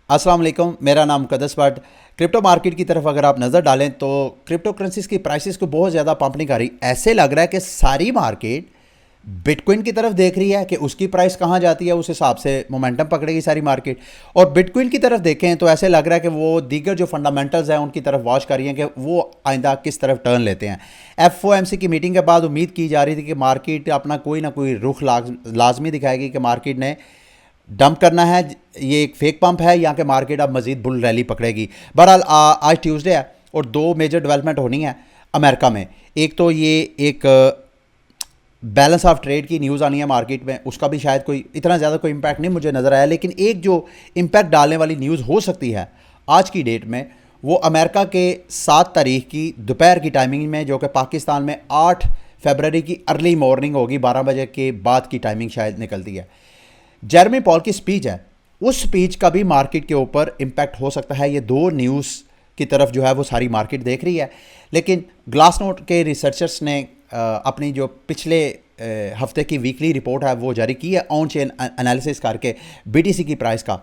अस्सलाम वालेकुम, मेरा नाम मुक़द्दस बट। क्रिप्टो मार्केट की तरफ अगर आप नज़र डालें तो क्रिप्टो करेंसीज़ की प्राइसेस को बहुत ज़्यादा पंप नहीं कर रही। ऐसे लग रहा है कि सारी मार्केट बिटकॉइन की तरफ देख रही है कि उसकी प्राइस कहाँ जाती है, उस हिसाब से मोमेंटम पकड़ेगी सारी मार्केट। और बिटकॉइन की तरफ देखें तो ऐसे लग रहा है कि वो दीगर जो फंडामेंटल्स हैं उनकी तरफ वॉच कर रही हैं कि वो आइंदा किस तरफ टर्न लेते हैं। एफओएमसी की मीटिंग के बाद उम्मीद की जा रही थी कि मार्केट अपना कोई ना कोई रुख लाजमी दिखाएगी कि मार्केट ने डंप करना है, ये एक फेक पंप है, यहाँ के मार्केट अब मजीद बुल रैली पकड़ेगी। बहरहाल आज ट्यूसडे है और दो मेजर डेवलपमेंट होनी है अमेरिका में। एक तो ये एक बैलेंस ऑफ ट्रेड की न्यूज़ आनी है मार्केट में, उसका भी शायद कोई इतना ज़्यादा कोई इम्पैक्ट नहीं मुझे नज़र आया, लेकिन एक जो इम्पैक्ट डालने वाली न्यूज़ हो सकती है आज की डेट में वो अमेरिका के 7 तारीख की दोपहर की टाइमिंग में, जो कि पाकिस्तान में 8 फरवरी की अर्ली मॉर्निंग होगी, 12 बजे के बाद की टाइमिंग शायद निकलती है। जेरेमी पॉल की स्पीच है, उस स्पीच का भी मार्केट के ऊपर इम्पैक्ट हो सकता है। ये दो न्यूज़ की तरफ जो है वो सारी मार्केट देख रही है। लेकिन ग्लासनोट के रिसर्चर्स ने अपनी जो पिछले हफ्ते की वीकली रिपोर्ट है वो जारी की है, ऑन चेन एनालिसिस करके बीटीसी की प्राइस का।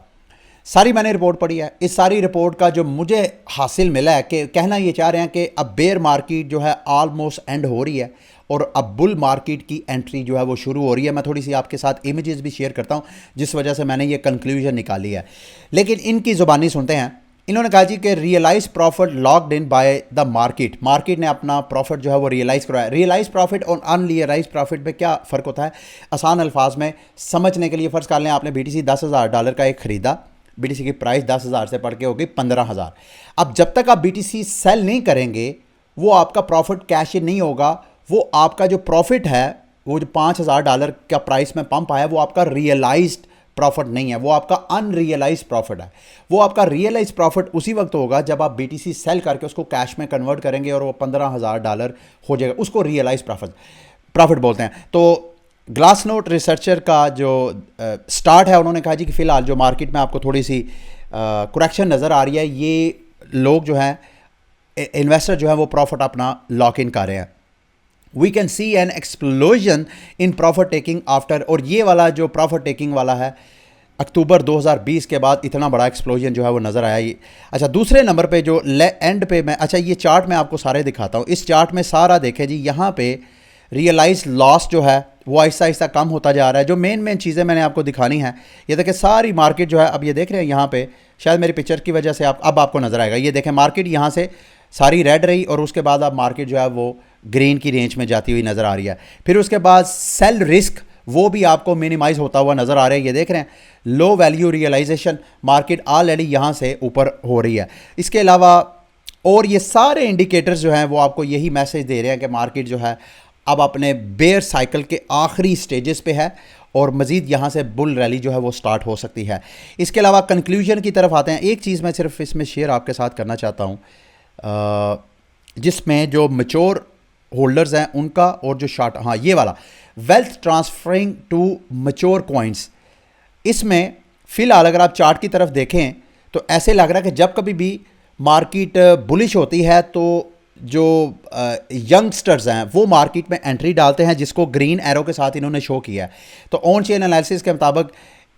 सारी मैंने रिपोर्ट पढ़ी है। इस सारी रिपोर्ट का जो मुझे हासिल मिला है कि कहना ये चाह रहे हैं कि अब बेयर मार्केट जो है ऑलमोस्ट एंड हो रही है और अब बुल मार्केट की एंट्री जो है वो शुरू हो रही है। मैं थोड़ी सी आपके साथ इमेजेस भी शेयर करता हूँ जिस वजह से मैंने ये कंक्लूजन निकाली है। लेकिन इनकी ज़ुबानी सुनते हैं। इन्होंने कहा जी कि realised profit locked in by the market. Market ने अपना प्रॉफिट जो है वो रियलाइज़ करवाया। रियलाइज प्रॉफिट और अनरियलाइज प्रॉफिट में क्या फ़र्क होता है, आसान अल्फाज में समझने के लिए फ़र्ज़ कर लें आपने बीटीसी $10,000 का एक ख़रीदा, बीटीसी की प्राइस 10,000 से बढ़ के होगी 15,000। अब जब तक आप बीटीसी सेल नहीं करेंगे वो आपका प्रॉफिट कैश इन नहीं होगा। वो आपका जो प्रॉफिट है, वो जो $5,000 का प्राइस में पंप आया, वो आपका रियलाइज्ड प्रॉफिट नहीं है, वो आपका अनरियलाइज प्रॉफिट है। वो आपका रियलाइज प्रॉफिट उसी वक्त होगा जब आप बीटीसी सेल करके उसको कैश में कन्वर्ट करेंगे और वो $15,000 हो जाएगा, उसको रियलाइज प्रॉफिट बोलते हैं। तो ग्लासनोट रिसर्चर का जो स्टार्ट है, उन्होंने कहा जी कि फ़िलहाल जो मार्केट में आपको थोड़ी सी करेक्शन नज़र आ रही है, ये लोग जो हैं इन्वेस्टर जो है वो प्रॉफिट अपना लॉक इन कर रहे हैं। We can see an explosion in profit taking after, और ये वाला जो प्रॉफिट टेकिंग वाला है अक्टूबर 2020 के बाद इतना बड़ा एक्सप्लोजन जो है वो नज़र आया ये। अच्छा, दूसरे नंबर पे जो एंड पे मैं, अच्छा ये चार्ट मैं आपको सारे दिखाता हूँ। इस चार्ट में सारा देखें जी, यहाँ पे रियलाइज लॉस जो है वो आहिस्ता आहिस्ता कम होता जा रहा है। जो मेन चीज़ें मैंने आपको दिखानी है, ये देखें सारी मार्केट जो है, अब ये देख रहे हैं यहाँ पे, शायद मेरी पिक्चर की वजह से अब आपको नज़र आएगा। ये देखें मार्केट यहाँ से सारी रेड रही और उसके बाद अब मार्केट जो है वो ग्रीन की रेंज में जाती हुई नज़र आ रही है। फिर उसके बाद सेल रिस्क वो भी आपको मिनिमाइज होता हुआ नज़र आ रहा है। ये देख रहे हैं low value realisation, market already यहाँ से ऊपर हो रही है। इसके अलावा और ये सारे इंडिकेटर्स जो हैं वो आपको यही मैसेज दे रहे हैं कि मार्केट जो है अब अपने बेयर साइकिल के आखिरी स्टेजेस पे है और मज़ीद यहाँ से बुल रैली जो है वो स्टार्ट हो सकती है। इसके अलावा कंक्लूजन की तरफ आते हैं। एक चीज़ मैं सिर्फ इसमें शेयर आपके साथ करना चाहता हूँ, जिसमें जो मैच्योर होल्डर्स हैं उनका और जो शॉर्ट, हाँ ये वाला wealth transferring to mature coins, इसमें फ़िलहाल अगर आप चार्ट की तरफ देखें तो ऐसे लग रहा है कि जब कभी भी मार्केट बुलिश होती है तो जो यंगस्टर्स हैं वो मार्केट में एंट्री डालते हैं, जिसको ग्रीन एरो के साथ इन्होंने शो किया है। तो ऑन चेन एनालिसिस के मुताबिक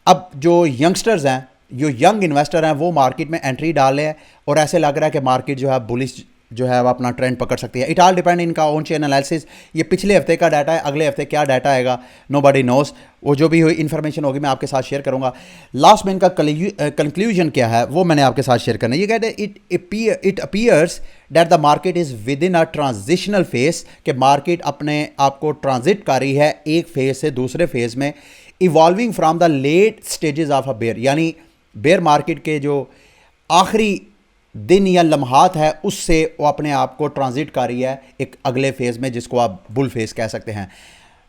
अब जो यंगस्टर्स हैं, जो यंग इन्वेस्टर हैं, वो मार्केट में एंट्री डाल रहे हैं और ऐसे लग रहा है कि मार्केट जो है बुलिश जो है वो अपना ट्रेंड पकड़ सकती है। इट ऑल डिपेंड इनका ऑन चेन एनालिसिस। ये पिछले हफ्ते का डाटा है, अगले हफ्ते क्या डाटा आएगा नोबडी नोस। वो जो भी हुई इन्फॉर्मेशन होगी मैं आपके साथ शेयर करूंगा। लास्ट में इनका कंक्लूजन क्या है वो मैंने आपके साथ शेयर करना है। ये कहते हैं it appears that the market is with in a transitional phase, कि मार्केट अपने आप को ट्रांजिट कर रही है एक फेज से दूसरे फेज में, evolving from the late stages of a bear, यानी बेयर मार्केट के जो आखिरी दिन या लम्हात है उससे वो अपने आप को ट्रांजिट कर रही है एक अगले फेज़ में, जिसको आप बुल फेज़ कह सकते हैं,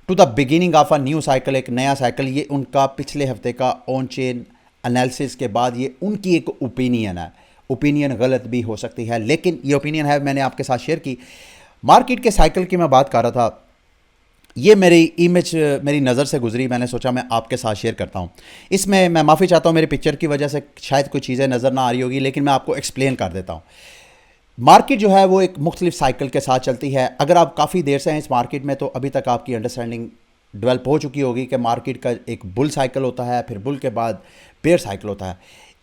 to the beginning of a new cycle, एक नया साइकिल। ये उनका पिछले हफ्ते का ऑन चेन एनालिसिस के बाद ये उनकी एक ओपिनियन है। ओपिनियन गलत भी हो सकती है, लेकिन ये ओपिनियन है, मैंने आपके साथ शेयर की। मार्केट के साइकिल की मैं बात कर रहा था, ये मेरी इमेज मेरी नज़र से गुजरी, मैंने सोचा मैं आपके साथ शेयर करता हूँ। इसमें मैं माफ़ी चाहता हूँ, मेरी पिक्चर की वजह से शायद कुछ चीज़ें नज़र ना आ रही होगी, लेकिन मैं आपको एक्सप्लेन कर देता हूँ। मार्केट जो है वो एक मुख्तलिफ साइकिल के साथ चलती है। अगर आप काफ़ी देर से हैं इस मार्केट में तो अभी तक आपकी अंडरस्टैंडिंग डेवलप हो चुकी होगी कि मार्केट का एक बुल साइकिल होता है, फिर बुल के बाद बेयर साइकिल होता है।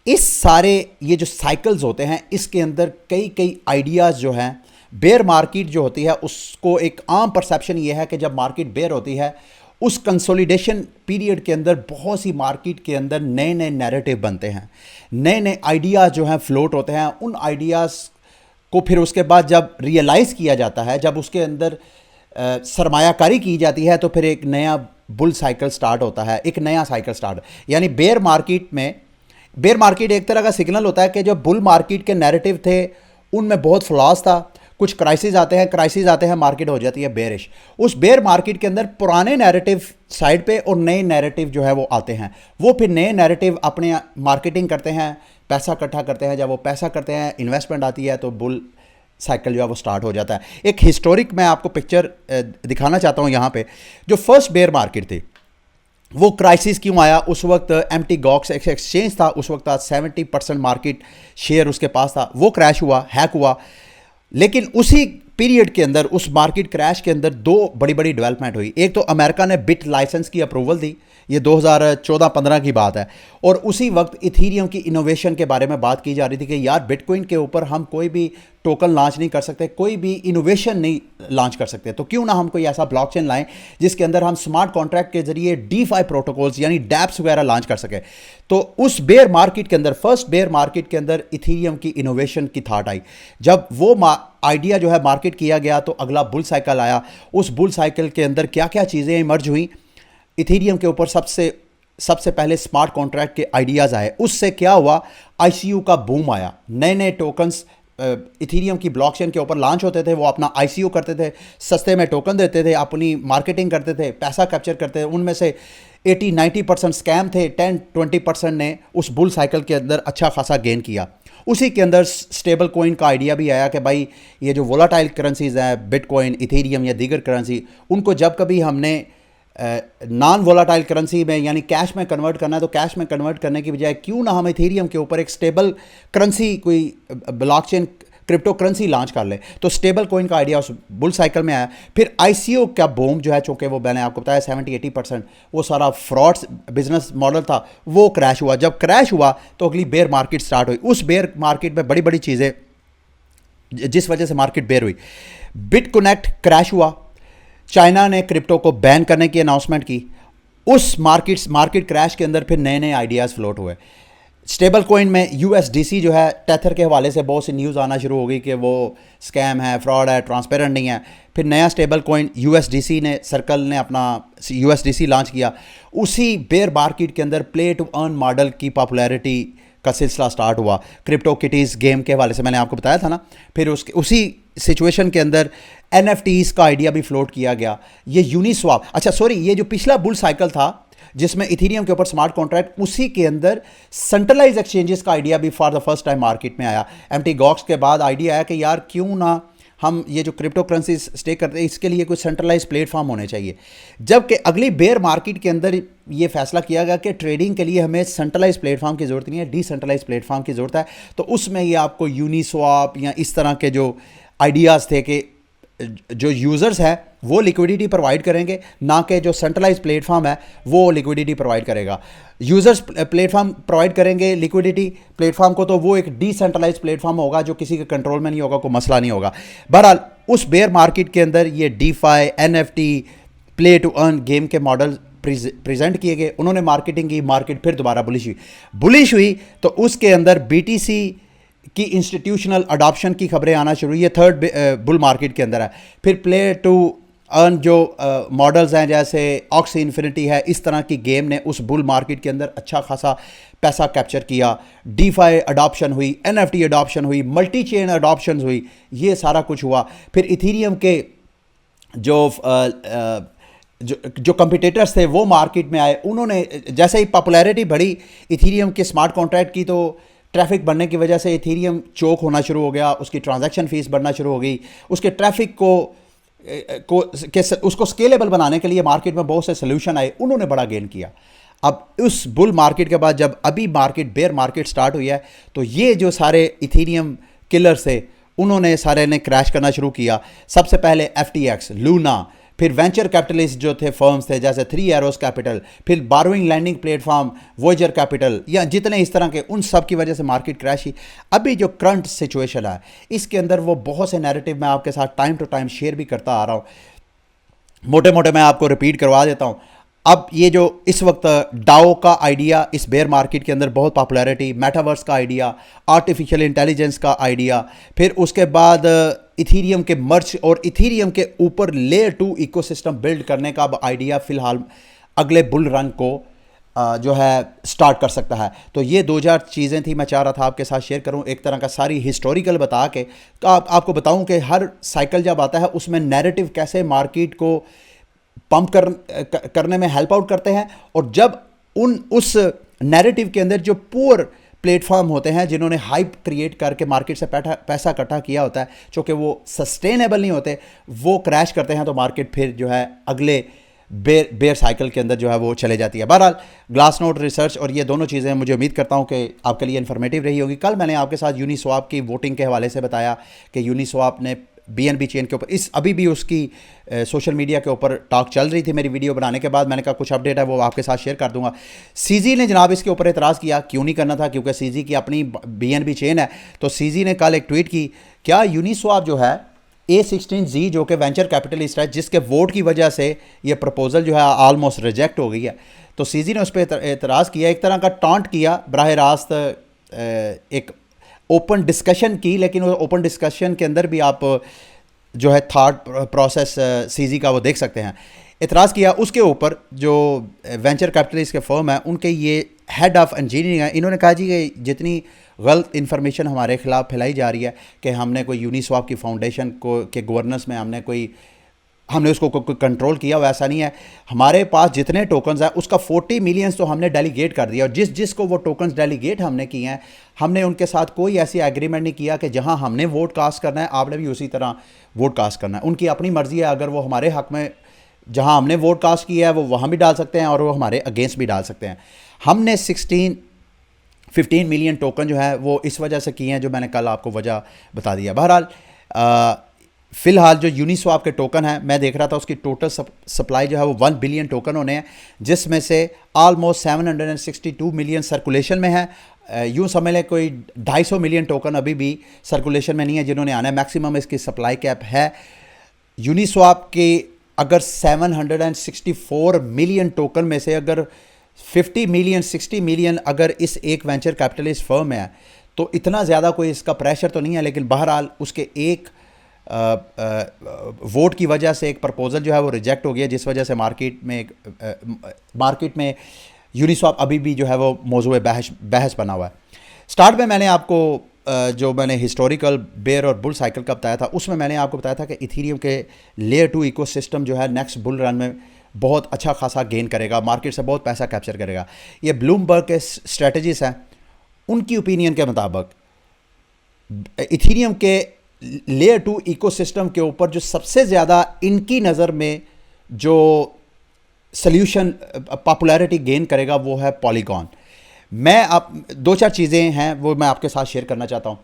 इस सारे ये जो साइकिल्स होते हैं इसके अंदर कई कई आइडियाज़ जो हैं, बेयर मार्केट जो होती है उसको एक आम परसेप्शन ये है कि जब मार्केट बेयर होती है उस कंसोलिडेशन पीरियड के अंदर बहुत सी मार्केट के अंदर नए नए नैरेटिव बनते हैं, नए नए आइडियाज़ जो हैं फ्लोट होते हैं। उन आइडियाज़ को फिर उसके बाद जब रियलाइज़ किया जाता है, जब उसके अंदर सरमायाकारी की जाती है, तो फिर एक नया बुल साइकिल स्टार्ट होता है, एक नया साइकिल स्टार्ट। यानी बेयर मार्केट में, बेयर मार्केट एक तरह का सिग्नल होता है कि जो बुल मार्केट के नैरेटिव थे उनमें बहुत फ्लॉज था, कुछ क्राइसिस आते हैं, मार्केट हो जाती है बेयरिश। उस बेयर मार्केट के अंदर पुराने नैरेटिव साइड पे और नए नैरेटिव जो है वो आते हैं, वो फिर नए नैरेटिव अपने मार्केटिंग करते हैं, पैसा इकट्ठा करते हैं। जब वो पैसा करते हैं, इन्वेस्टमेंट आती है, तो बुल साइकिल जो है वो स्टार्ट हो जाता है। एक हिस्टोरिक मैं आपको पिक्चर दिखाना चाहता हूँ यहाँ पे। जो फर्स्ट बेयर मार्केट थी वो क्राइसिस क्यों आया? उस वक्त एम्प्टी गॉक्स एक्सचेंज था, उस वक्त 70% मार्केट शेयर उसके पास था, वो क्रैश हुआ, हैक हुआ। लेकिन उसी पीरियड के अंदर, उस मार्केट क्रैश के अंदर दो बड़ी बड़ी डेवलपमेंट हुई। एक तो अमेरिका ने बिट लाइसेंस की अप्रूवल दी, ये 2014-15 की बात है, और उसी वक्त इथीरियम की इनोवेशन के बारे में बात की जा रही थी कि यार बिटकॉइन के ऊपर हम कोई भी टोकन लॉन्च नहीं कर सकते, कोई भी इनोवेशन नहीं लॉन्च कर सकते, तो क्यों ना हम कोई ऐसा ब्लॉकचेन लाएं जिसके अंदर हम स्मार्ट कॉन्ट्रैक्ट के जरिए डीफाई प्रोटोकॉल्स यानी डैप्स वगैरह लॉन्च कर सके। तो उस बेयर मार्केट के अंदर, फर्स्ट बेयर मार्केट के अंदर इथीरियम की इनोवेशन की थाट आई। जब वो आइडिया जो है मार्केट किया गया तो अगला बुल साइकिल आया। उस बुल साइकिल के अंदर क्या क्या चीज़ें इमर्ज हुई? इथीरियम के ऊपर सबसे पहले स्मार्ट कॉन्ट्रैक्ट के आइडियाज़ आए। उससे क्या हुआ? आईसीयू का बूम आया, नए नए टोकन्स इथीरियम की ब्लॉकचेन के ऊपर लॉन्च होते थे, वो अपना आईसीयू करते थे, सस्ते में टोकन देते थे, अपनी मार्केटिंग करते थे, पैसा कैप्चर करते थे। उनमें से 80-90% स्कैम थे, 10-20% ने उस बुल साइकिल के अंदर अच्छा खासा गेन किया। उसी के अंदर स्टेबल कॉइन का आइडिया भी आया कि भाई ये जो वोलाटाइल करेंसीज हैं, बिटकॉइन, इथीरियम या दीगर करेंसी, उनको जब कभी हमने नॉन वोलाटाइल करेंसी में यानी कैश में कन्वर्ट करना है, तो कैश में कन्वर्ट करने की बजाय क्यों ना हम इथीरियम के ऊपर एक स्टेबल करेंसी, कोई ब्लॉकचेन क्रिप्टो करेंसी लॉन्च कर ले। तो स्टेबल कॉइन का आइडिया उस बुल साइकिल में आया। फिर आईसीओ का बूम जो है, चूँकि वो मैंने आपको बताया 70-80% वो सारा फ्रॉड्स बिजनेस मॉडल था, वो क्रैश हुआ। जब क्रैश हुआ तो अगली बेयर मार्केट स्टार्ट हुई। उस बेयर मार्केट में बड़ी बड़ी चीज़ें जिस वजह से मार्केट बेयर हुई, बिटकनेक्ट क्रैश हुआ, चाइना ने क्रिप्टो को बैन करने की अनाउंसमेंट की। उस मार्केट क्रैश के अंदर फिर नए नए आइडियाज़ फ्लोट हुए। स्टेबल कॉइन में यूएसडीसी जो है, टेथर के हवाले से बहुत सी न्यूज़ आना शुरू हो गई कि वो स्कैम है, फ्रॉड है, ट्रांसपेरेंट नहीं है। फिर नया स्टेबल कॉइन यूएसडीसी ने, सर्कल ने अपना यूएसडीसी लॉन्च किया। उसी बेयर मार्केट के अंदर प्ले टू अर्न मॉडल की पॉपुलैरिटी का सिलसिला स्टार्ट हुआ। क्रिप्टो किटीज़ गेम के हवाले से मैंने आपको बताया था ना। फिर उसी सिचुएशन के अंदर NFTs का आइडिया भी फ्लोट किया गया, ये यूनिस्वाप। अच्छा सॉरी, ये जो पिछला बुल साइकिल था जिसमें इथीरियम के ऊपर स्मार्ट कॉन्ट्रैक्ट, उसी के अंदर सेंट्रलाइज एक्सचेंजेस का आइडिया भी for the first time market में आया। एम्प्टी गॉक्स के बाद आइडिया आया कि यार क्यों ना हम ये जो क्रिप्टो करेंसी स्टेक करते हैं इसके लिए कोई सेंट्रलाइज प्लेटफॉर्म होने चाहिए। जबकि अगली बेयर मार्केट के अंदर ये फैसला किया गया कि ट्रेडिंग के लिए हमें सेंट्रलाइज प्लेटफॉर्म की ज़रूरत नहीं है, डिसेंट्रलाइज प्लेटफॉर्म की ज़रूरत है। तो उसमें ये आपको यूनिस्वाप या इस तरह के जो आइडियाज़ थे कि जो यूज़र्स हैं वो लिक्विडिटी प्रोवाइड करेंगे, ना कि जो सेंट्रलाइज प्लेटफॉर्म है वो लिक्विडिटी प्रोवाइड करेगा। यूज़र्स प्लेटफॉर्म प्रोवाइड करेंगे लिक्विडिटी प्लेटफॉर्म को, तो वो एक डिसेंट्रलाइज प्लेटफॉर्म होगा जो किसी के कंट्रोल में नहीं होगा, कोई मसला नहीं होगा। बहरहाल उस बेयर मार्केट के अंदर ये DeFi, NFT, play to earn game के मॉडल प्रेजेंट किए गए। उन्होंने मार्केटिंग की, मार्केट फिर दोबारा बुलिश हुई तो उसके अंदर BTC की इंस्टीट्यूशनल अडॉप्शन की खबरें आना शुरू हुई। ये थर्ड बुल मार्केट के अंदर है। फिर प्ले टू अर्न जो मॉडल्स हैं जैसे ऑक्सी इन्फिनिटी है, इस तरह की गेम ने उस बुल मार्केट के अंदर अच्छा खासा पैसा कैप्चर किया। डीफाई अडॉप्शन हुई, NFT अडॉप्शन हुई, मल्टी चेन अडॉप्शन हुई, ये सारा कुछ हुआ। फिर इथीरियम के जो कंपिटिटर्स थे वो मार्केट में आए। उन्होंने जैसे ही पॉपुलैरिटी बढ़ी इथीरियम के स्मार्ट कॉन्ट्रैक्ट की, तो ट्रैफिक बढ़ने की वजह से इथीरियम चोक होना शुरू हो गया, उसकी ट्रांजैक्शन फीस बढ़ना शुरू हो गई। उसके ट्रैफिक उसको स्केलेबल बनाने के लिए मार्केट में बहुत से सोल्यूशन आए, उन्होंने बड़ा गेन किया। अब उस बुल मार्केट के बाद जब अभी बेयर मार्केट स्टार्ट हुई है, तो ये जो सारे इथीरियम किलर्स थे उन्होंने सारे ने क्रैश करना शुरू किया। सबसे पहले FTX, लूना, फिर वेंचर कैपिटलिस्ट जो थे फर्म्स थे जैसे थ्री एरोस कैपिटल, फिर borrowing lending platform Voyager Capital, या जितने इस तरह के, उन सब की वजह से मार्केट क्रैश ही। अभी जो करंट सिचुएशन है इसके अंदर वो बहुत से नैरेटिव मैं आपके साथ टाइम टू टाइम शेयर भी करता आ रहा हूँ, मोटे मोटे मैं आपको रिपीट करवा देता हूँ। अब ये जो इस वक्त डाओ का आइडिया इस बेयर मार्केट के अंदर बहुत पॉपुलैरिटी, मेटावर्स का आइडिया, आर्टिफिशियल इंटेलिजेंस का आइडिया, फिर उसके बाद इथीरियम के मर्ज और इथीरियम के ऊपर लेयर 2 इकोसिस्टम बिल्ड करने का अब आइडिया फ़िलहाल अगले बुल रन को जो है स्टार्ट कर सकता है। तो ये 2000 चीज़ें थी, मैं चाह रहा था आपके साथ शेयर करूं, एक तरह का सारी हिस्टोरिकल बता के, तो आपको बताऊं कि हर साइकिल जब आता है उसमें नैरेटिव कैसे मार्केट को पंप करने में हेल्प आउट करते हैं, और जब उस नैरेटिव के अंदर जो पुअर प्लेटफॉर्म होते हैं जिन्होंने हाइप क्रिएट करके मार्केट से पैसा इकट्ठा किया होता है, चूँकि वो सस्टेनेबल नहीं होते, वो क्रैश करते हैं, तो मार्केट फिर जो है अगले बेयर साइकिल के अंदर जो है वो चले जाती है। बहरहाल ग्लास नोट रिसर्च और ये दोनों चीज़ें मुझे उम्मीद करता हूँ कि आपके लिए इन्फॉर्मेटिव रही होगी। कल मैंने आपके साथ यूनिस्वैप की वोटिंग के हवाले से बताया कि यूनिस्वैप ने BNB चेन के ऊपर अभी भी उसकी सोशल मीडिया के ऊपर टॉक चल रही थी। मेरी वीडियो बनाने के बाद मैंने कहा कुछ अपडेट है वो आपके साथ शेयर कर दूंगा। CZ ने जनाब इसके ऊपर एतराज़ किया, क्यों नहीं करना था, क्योंकि CZ की अपनी BNB चेन है। तो CZ ने कल एक ट्वीट की, क्या यूनिस्वैप जो है A16Z जो कि वेंचर कैपिटलिस्ट है, जिसके वोट की वजह से ये प्रपोजल जो है ऑलमोस्ट रिजेक्ट हो गई है, तो CZ ने उस पर एतराज़ किया, एक तरह का टॉन्ट किया, बराह रास्त एक ओपन डिस्कशन की, लेकिन वो ओपन डिस्कशन के अंदर भी आप जो है थॉट प्रोसेस CZ का वो देख सकते हैं। एतराज़ किया उसके ऊपर जो वेंचर कैपिटलिस्ट के फर्म है, उनके ये हेड ऑफ इंजीनियरिंग है, इन्होंने कहा जी कि जितनी गलत इन्फॉर्मेशन हमारे ख़िलाफ़ फैलाई जा रही है कि हमने कोई यूनिस्वैप की फाउंडेशन को के गवर्नेंस में हमने उसको कोई कंट्रोल किया, वैसा नहीं है। हमारे पास जितने टोकन्स हैं उसका 40 मिलियंस तो हमने डेलीगेट कर दिया, और जिसको वो टोकन्स डेलीगेट हमने किए हैं, हमने उनके साथ कोई ऐसी एग्रीमेंट नहीं किया कि जहां हमने वोट कास्ट करना है आपने भी उसी तरह वोट कास्ट करना है। उनकी अपनी मर्ज़ी है, अगर वो हमारे हक़ में जहां हमने वोट कास्ट किया है वो वहाँ भी डाल सकते हैं और वो हमारे अगेंस्ट भी डाल सकते हैं। हमने 15 मिलियन टोकन जो है वो इस वजह से किए हैं, जो मैंने कल आपको वजह बता दिया। बहरहाल फ़िलहाल जो यूनिस्वैप के टोकन है, मैं देख रहा था उसकी टोटल सप्लाई जो है वो 1 बिलियन टोकन होने हैं, जिसमें से ऑलमोस्ट 762 मिलियन सर्कुलेशन में है। यूँ समझ लें कोई 250 मिलियन टोकन अभी भी सर्कुलेशन में नहीं है जिन्होंने आना है। मैक्सिमम इसकी सप्लाई कैप है यूनिस्वैप की। अगर 764 मिलियन टोकन में से अगर 50 मिलियन 60 मिलियन अगर इस एक वेंचर कैपिटलिस्ट फर्म है, तो इतना ज़्यादा कोई इसका प्रेशर तो नहीं है, लेकिन बहरहाल उसके एक वोट की वजह से एक प्रपोजल जो है वो रिजेक्ट हो गया, जिस वजह से मार्केट में यूनिस्वैप अभी भी जो है वो मौजूद बहस बना हुआ है। स्टार्ट में मैंने आपको जो मैंने हिस्टोरिकल बेयर और बुल साइकिल का बताया था, उसमें मैंने आपको बताया था कि इथीरियम के लेयर 2 इकोसिस्टम जो है नेक्स्ट बुल रन में बहुत अच्छा खासा गेन करेगा, मार्केट से बहुत पैसा कैप्चर करेगा। ये ब्लूमबर्ग के स्ट्रेटजीज हैं, उनकी ओपिनियन के मुताबिक इथीरियम के लेयर 2 इकोसिस्टम के ऊपर जो सबसे ज़्यादा इनकी नज़र में जो सल्यूशन पॉपुलैरिटी गेन करेगा वो है पॉलीगॉन। मैं आप 2-4 चीज़ें हैं वो मैं आपके साथ शेयर करना चाहता हूँ।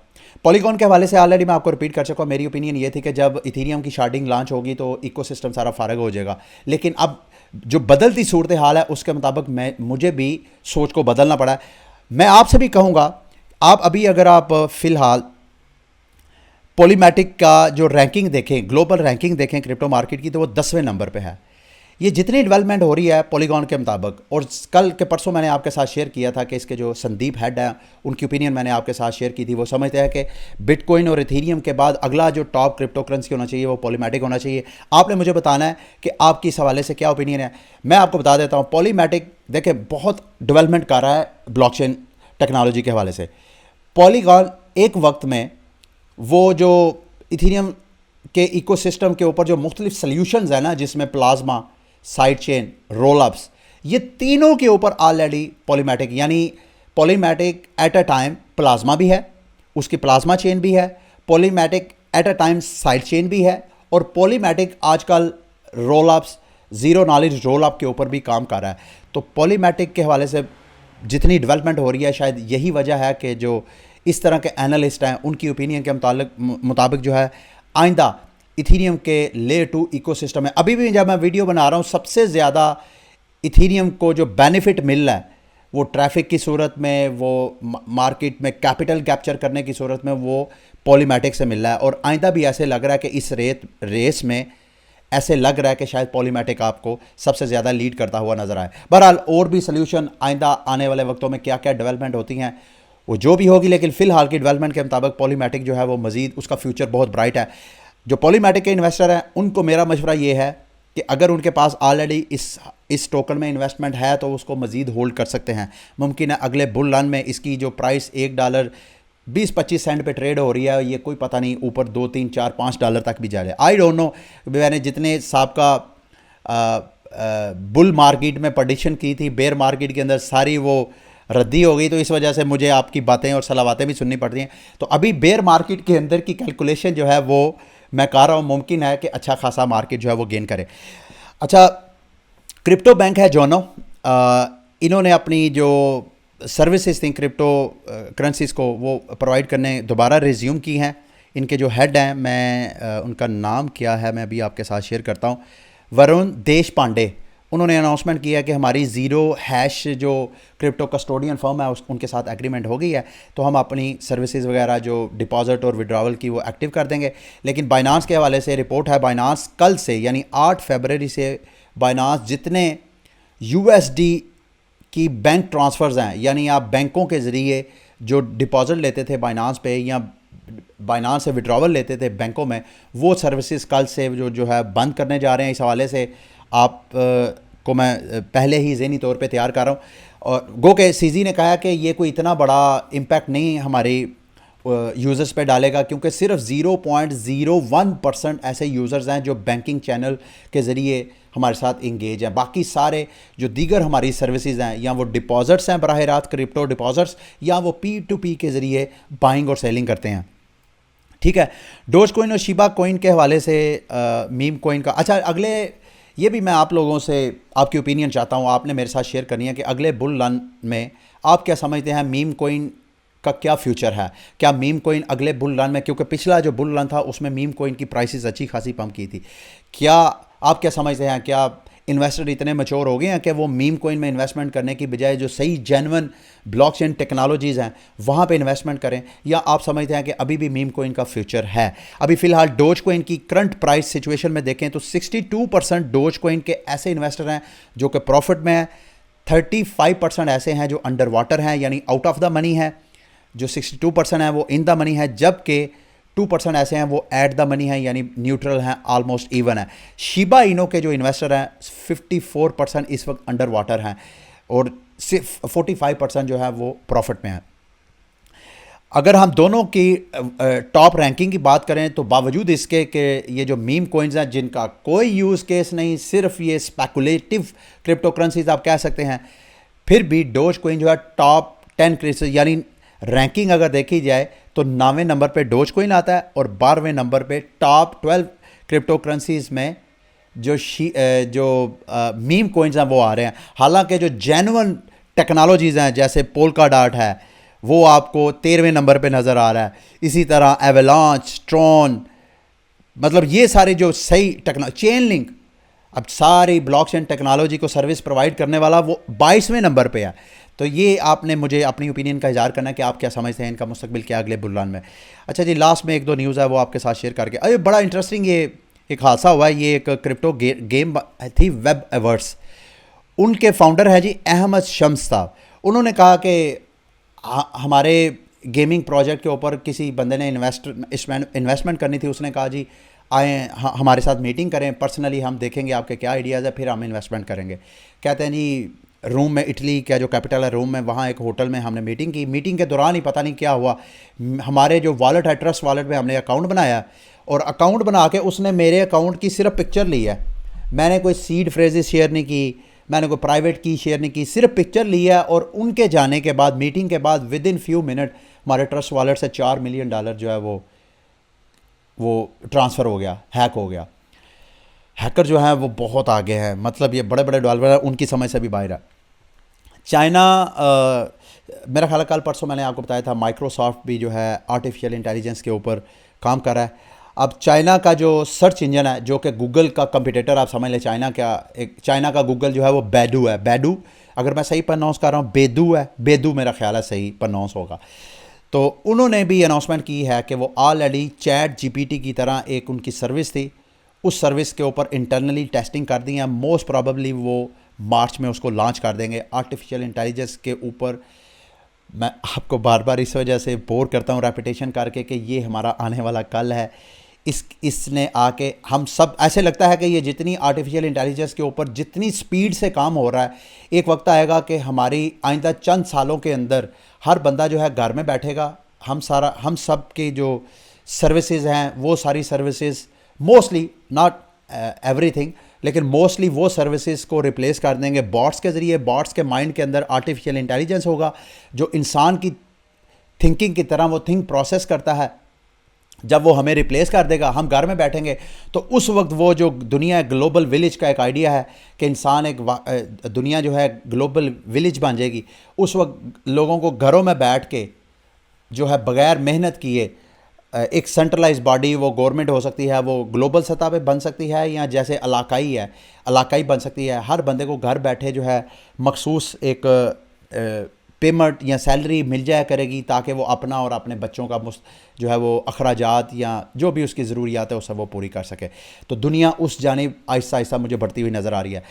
पॉलीगॉन के हवाले से ऑलरेडी मैं आपको रिपीट कर चुका हूँ। मेरी ओपिनियन ये थी कि जब इथीरियम की शार्डिंग लॉन्च होगी तो इकोसिस्टम सारा फारग हो जाएगा, लेकिन अब जो बदलती सूरत हाल है उसके मुताबिक मुझे भी सोच को बदलना पड़ा है। मैं आपसे भी कहूँगा, आप अभी अगर आप फ़िलहाल पॉलीमेटिक का जो रैंकिंग देखें, ग्लोबल रैंकिंग देखें क्रिप्टो मार्केट की, तो वो 10वें नंबर पे है। ये जितनी डेवलपमेंट हो रही है पॉलीगॉन के मुताबिक, और कल के परसों मैंने आपके साथ शेयर किया था कि इसके जो संदीप हेड हैं उनकी ओपिनियन मैंने आपके साथ शेयर की थी। वो समझते हैं कि बिटकॉइन और इथीरियम के बाद अगला जो टॉप क्रिप्टो करेंसी होना चाहिए वो पॉलीमेटिक होना चाहिए। आपने मुझे बताना है कि आपकी इस हवाले से क्या ओपिनियन है। मैं आपको बता देता हूँ, पॉलीमेटिक देखें बहुत डेवलपमेंट कर रहा है ब्लॉकचेन टेक्नोलॉजी के हवाले से। पॉलीगॉन एक वक्त में वो जो इथीरियम के इकोसिस्टम के ऊपर जो मुख्तलिफ सल्यूशंस है ना, जिसमें plasma, side chain, roll ups, ये तीनों के ऊपर ऑलरेडी पॉलीमेटिक, यानी Polymatic at a time plasma भी है, उसकी प्लाज्मा चेन भी है, Polymatic at a time side chain भी है, और पॉलीमेटिक आजकल roll ups, zero knowledge roll up के ऊपर भी काम कर रहा है। तो पॉलीमेटिक के हवाले से जितनी डेवलपमेंट हो रही है, शायद यही वजह है कि जो इस तरह के एनालिस्ट हैं उनकी ओपिनियन के मुताबिक जो है आइंदा इथीरियम के लेयर 2 इकोसिस्टम है। अभी भी जब मैं वीडियो बना रहा हूँ, सबसे ज़्यादा इथीरियम को जो बेनिफिट मिल रहा है वो ट्रैफिक की सूरत में, वो मार्केट में कैपिटल कैप्चर करने की सूरत में वो पॉलीमेटिक से मिल रहा है। और आइंदा भी ऐसे लग रहा है कि इस रेस में ऐसे लग रहा है कि शायद पॉलीमेटिक आपको सबसे ज़्यादा लीड करता हुआ नजर आए। बहरहाल और भी सोल्यूशन आइंदा आने वाले वक्तों में क्या क्या डेवलपमेंट होती हैं वो जो भी होगी, लेकिन फ़िलहाल की डेवलपमेंट के मुताबिक पॉलीमेटिक जो है वो मज़ीद उसका फ्यूचर बहुत ब्राइट है। जो पॉलीमेटिक के इन्वेस्टर हैं उनको मेरा मशवरा ये है कि अगर उनके पास ऑलरेडी इस टोकन में इन्वेस्टमेंट है तो उसको मज़ीद होल्ड कर सकते हैं। मुमकिन है अगले बुल रन में इसकी जो प्राइस $1 20-25 पे ट्रेड हो रही है, ये कोई पता नहीं ऊपर $2-3-4-5 तक भी जा रहा है। आई डोंट नो, मैंने जितने साबका बुल मार्केट में प्रडिक्शन की थी, बेयर मार्केट के अंदर सारी वो रद्दी हो गई, तो इस वजह से मुझे आपकी बातें और सलावातें भी सुननी पड़ती हैं। तो अभी बेयर मार्केट के अंदर की कैलकुलेशन जो है वो मैं कह रहा हूँ मुमकिन है कि अच्छा खासा मार्केट जो है वो गेन करे। अच्छा, क्रिप्टो बैंक है जोनो, इन्होंने अपनी जो सर्विसेज थी क्रिप्टो करेंसीज को वो प्रोवाइड करने दोबारा रिज्यूम की हैं। इनके जो हेड हैं, मैं उनका नाम क्या है मैं अभी आपके साथ शेयर करता हूँ, वरुण देश पांडे। उन्होंने अनाउंसमेंट किया कि हमारी ज़ीरो हैश जो क्रिप्टो कस्टोडियन फर्म है उनके साथ एग्रीमेंट हो गई है, तो हम अपनी सर्विसेज वगैरह जो डिपॉजिट और विड्रॉवल की वो एक्टिव कर देंगे। लेकिन बाइनांस के हवाले से रिपोर्ट है, बाइनांस कल से यानी 8 फरवरी से बाइनांस जितने यूएसडी की बैंक ट्रांसफ़र्स हैं, यानी आप बैंकों के ज़रिए जो डिपॉजिट लेते थे बाइनांस पे या बाइनांस से विड्रॉवल लेते थे बैंकों में, वो सर्विसेज कल से जो है बंद करने जा रहे हैं। इस हवाले से आप को मैं पहले ही ज़हनी तौर पे तैयार कर रहा हूँ। और गो के सीजी ने कहा कि ये कोई इतना बड़ा इम्पैक्ट नहीं हमारी यूज़र्स पे डालेगा, क्योंकि सिर्फ 0.01% ऐसे यूज़र्स हैं जो बैंकिंग चैनल के ज़रिए हमारे साथ इंगेज हैं। बाकी सारे जो दीगर हमारी सर्विसेज हैं, या वो डिपॉजिट्स हैं बराह रास्त क्रिप्टो डिपॉजिट्स, या वो P2P के ज़रिए बाइंग और सेलिंग करते हैं। ठीक है, डोज कोइन और शिबा कोइन के हवाले से मीम कोइन का, अच्छा अगले ये भी मैं आप लोगों से आपकी ओपिनियन चाहता हूँ, आपने मेरे साथ शेयर करनी है कि अगले बुल रन में आप क्या समझते हैं, मीम कोइन का क्या फ्यूचर है। क्या मीम कोइन अगले बुल रन में, क्योंकि पिछला जो बुल रन था उसमें मीम कोइन की प्राइसेस अच्छी खासी पम्प की थी, क्या आप क्या समझते हैं, क्या इन्वेस्टर इतने मैच्योर हो गए हैं कि वो मीम कोइन में इन्वेस्टमेंट करने की बजाय जो सही जेन्युइन ब्लॉकचेन टेक्नोलॉजीज़ हैं वहाँ पे इन्वेस्टमेंट करें, या आप समझते हैं कि अभी भी मीम कोइन का फ्यूचर है। अभी फ़िलहाल डोज कोइन की करंट प्राइस सिचुएशन में देखें तो 62% डोज कोइन के ऐसे इन्वेस्टर हैं जो कि प्रॉफिट में हैं, 35% ऐसे हैं जो अंडर वाटर हैं यानी आउट ऑफ द मनी है, जो 62% है वो इन द मनी है, जबकि 2% ऐसे हैं वो एट द मनी है यानी न्यूट्रल हैं, ऑलमोस्ट इवन है। शिबा इनो के जो इन्वेस्टर हैं 54% इस वक्त अंडर वाटर हैं और सिर्फ 45% जो है वो प्रॉफिट में है। अगर हम दोनों की टॉप रैंकिंग की बात करें तो बावजूद इसके कि ये जो मीम कोइंस हैं जिनका कोई यूज़ केस नहीं, सिर्फ ये स्पेकुलेटिव क्रिप्टो करेंसीज आप कह सकते हैं, फिर भी डोज कोइन जो है टॉप 10 करेंसी यानी रैंकिंग अगर देखी जाए तो 9वें नंबर पे डोज कोइन आता है और 12वें नंबर पे टॉप 12 क्रिप्टो करेंसीज में जो मीम कोइंस हैं वो आ रहे हैं। हालांकि जो जेन्युइन टेक्नोलॉजीज़ हैं जैसे पोल्का डॉट है वो आपको 13वें नंबर पे नज़र आ रहा है, इसी तरह एवलांच, ट्रॉन, मतलब ये सारे जो सही चेन लिंक, अब सारी ब्लॉकचेन टेक्नोलॉजी को सर्विस प्रोवाइड करने वाला वो 22वें नंबर पे है। तो ये आपने मुझे अपनी ओपिनियन का इज़हार करना है कि आप क्या समझते हैं इनका मुस्तकबिल क्या अगले बुल रन में। अच्छा जी, लास्ट में एक दो न्यूज़ है वो आपके साथ शेयर करके, अरे बड़ा इंटरेस्टिंग ये एक हादसा हुआ है। ये एक क्रिप्टो गेम थी वेब एवर्स, उनके फाउंडर है जी अहमद शम्स साहब। उन्होंने कहा कि हमारे गेमिंग प्रोजेक्ट के ऊपर किसी बंदे ने इन्वेस्टमेंट करनी थी, उसने कहा जी आए हमारे साथ मीटिंग करें, पर्सनली हम देखेंगे आपके क्या आइडियाज़ है, फिर हम इन्वेस्टमेंट करेंगे। कहते हैं जी रोम में, इटली का जो कैपिटल है रोम में, वहाँ एक होटल में हमने मीटिंग की। मीटिंग के दौरान ही पता नहीं क्या हुआ, हमारे जो वॉलेट है ट्रस्ट वॉलेट में हमने अकाउंट बनाया और अकाउंट बना के उसने मेरे अकाउंट की सिर्फ पिक्चर ली है। मैंने कोई सीड फ्रेजेस शेयर नहीं की, मैंने कोई प्राइवेट की शेयर नहीं की, सिर्फ पिक्चर लिया है। और उनके जाने के बाद, मीटिंग के बाद विद इन फ्यू मिनट हमारे ट्रस्ट वॉलेट से $4 मिलियन जो है वो ट्रांसफ़र हो गया, हैक हो गया। हैकर जो है वो बहुत आगे हैं, मतलब ये बड़े बड़े डेवलपर हैं, उनकी समझ से भी बाहर है। चाइना, मेरा ख्याल कल परसों मैंने आपको बताया था माइक्रोसॉफ्ट भी जो है आर्टिफिशियल इंटेलिजेंस के ऊपर काम कर रहा है। अब चाइना का जो सर्च इंजन है, जो कि गूगल का कंपटीटर आप समझ लें, चाइना का गूगल जो है वो बैडू है। बैडू, अगर मैं सही प्रनाउंस कर रहा हूँ, बेदू है, बेदू मेरा ख्याल है सही प्रनाउंस होगा। तो उन्होंने भी अनाउंसमेंट की है कि वो ऑलरेडी चैट जीपीटी की तरह एक उनकी सर्विस थी, उस सर्विस के ऊपर इंटरनली टेस्टिंग कर दी है। मोस्ट प्रॉबेबली वो मार्च में उसको लॉन्च कर देंगे। आर्टिफिशियल इंटेलिजेंस के ऊपर मैं आपको बार बार इस वजह से बोर करता हूँ रेपिटेशन करके कि ये हमारा आने वाला कल है। इसने आके हम सब, ऐसे लगता है कि ये जितनी आर्टिफिशियल इंटेलिजेंस के ऊपर जितनी स्पीड से काम हो रहा है, एक वक्त आएगा कि हमारी आइंदा चंद सालों के अंदर हर बंदा जो है घर में बैठेगा, हम सब की जो सर्विसेज हैं वो सारी सर्विसेज, मोस्टली नॉट एवरीथिंग, लेकिन मोस्टली वो सर्विसेज को रिप्लेस कर देंगे बॉट्स के ज़रिए। बॉट्स के माइंड के अंदर आर्टिफिशियल इंटेलिजेंस होगा जो इंसान की थिंकिंग की तरह वो थिंक प्रोसेस करता है। जब वो हमें रिप्लेस कर देगा, हम घर में बैठेंगे, तो उस वक्त वो जो दुनिया ग्लोबल विलेज का एक आइडिया है कि इंसान दुनिया जो है ग्लोबल विलेज बन जाएगी, उस वक्त लोगों को घरों में बैठ के जो है बग़ैर मेहनत किए एक सेंट्रलाइज बॉडी, वो गवर्नमेंट हो सकती है, वो ग्लोबल सतह पे बन सकती है, या जैसे इलाकाई बन सकती है। हर बंदे को घर बैठे जो है मखसूस एक पेमेंट या सैलरी मिल जाया करेगी, ताकि वो अपना और अपने बच्चों का जो है वो अखराजात या जो भी उसकी ज़रूरियात है वो सब वो पूरी कर सके। तो दुनिया उस जानिब आहिस्ता आहिस्ता मुझे बढ़ती हुई नज़र आ रही है।